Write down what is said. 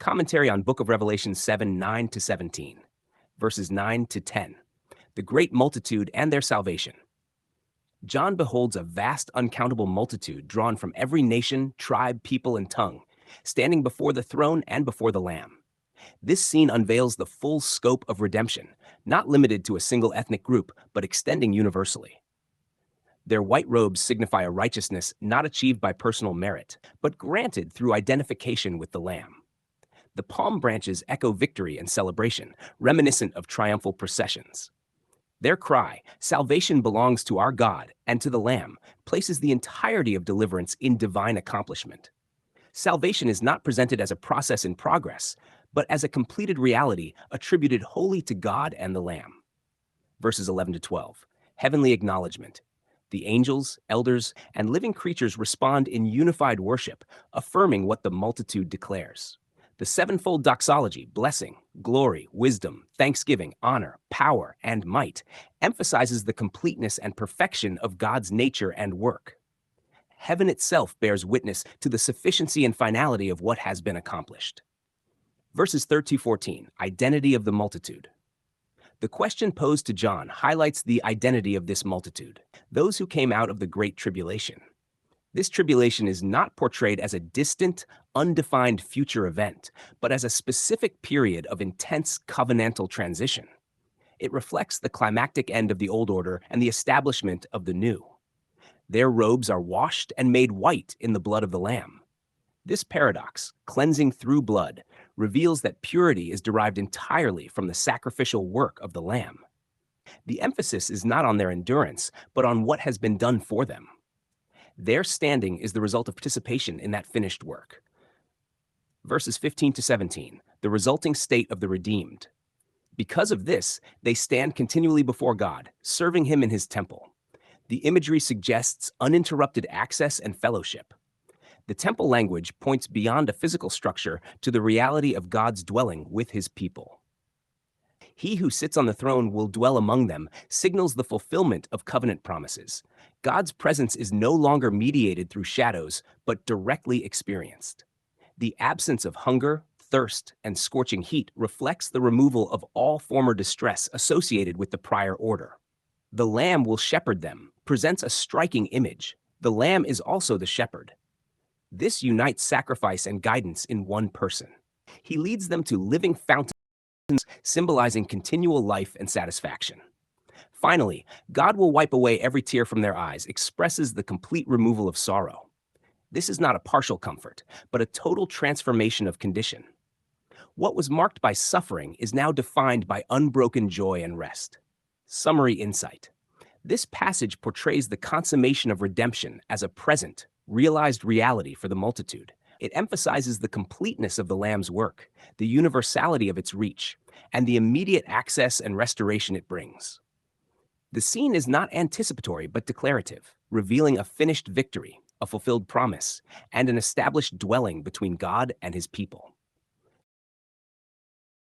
Commentary on Book of Revelation 7 9 to 17, verses 9 to 10. The great multitude and their salvation. John beholds a vast, uncountable multitude drawn from every nation, tribe, people, and tongue, standing before the throne and before the Lamb. This scene unveils the full scope of redemption, not limited to a single ethnic group, but extending universally. Their white robes signify a righteousness not achieved by personal merit, but granted through identification with the Lamb. The palm branches echo victory and celebration, reminiscent of triumphal processions. Their cry, "Salvation belongs to our God and to the Lamb," places the entirety of deliverance in divine accomplishment. Salvation is not presented as a process in progress, but as a completed reality attributed wholly to God and the Lamb. Verses 11 to 12. Heavenly acknowledgement. The angels, elders, and living creatures respond in unified worship, affirming what the multitude declares. The sevenfold doxology, blessing, glory, wisdom, thanksgiving, honor, power, and might, emphasizes the completeness and perfection of God's nature and work. Heaven itself bears witness to the sufficiency and finality of what has been accomplished. Verses 13 to 14, identity of the multitude. The question posed to John highlights the identity of this multitude, those who came out of the Great Tribulation. This tribulation is not portrayed as a distant, undefined future event, but as a specific period of intense covenantal transition. It reflects the climactic end of the old order and the establishment of the new. Their robes are washed and made white in the blood of the Lamb. This paradox, cleansing through blood, reveals that purity is derived entirely from the sacrificial work of the Lamb. The emphasis is not on their endurance, but on what has been done for them. Their standing is the result of participation in that finished work. Verses 15 to 17, the resulting state of the redeemed. Because of this, they stand continually before God, serving Him in His temple. The imagery suggests uninterrupted access and fellowship. The temple language points beyond a physical structure to the reality of God's dwelling with His people. He who sits on the throne will dwell among them signals the fulfillment of covenant promises. God's presence is no longer mediated through shadows, but directly experienced. The absence of hunger, thirst, and scorching heat reflects the removal of all former distress associated with the prior order. The Lamb will shepherd them, presents a striking image. The Lamb is also the shepherd. This unites sacrifice and guidance in one person. He leads them to living fountains, symbolizing continual life and satisfaction. Finally, God will wipe away every tear from their eyes, expresses the complete removal of sorrow. This is not a partial comfort, but a total transformation of condition. What was marked by suffering is now defined by unbroken joy and rest. Summary insight. This passage portrays the consummation of redemption as a present, realized reality for the multitude. It emphasizes the completeness of the Lamb's work, the universality of its reach, and the immediate access and restoration it brings. The scene is not anticipatory but declarative, revealing a finished victory, a fulfilled promise, and an established dwelling between God and His people.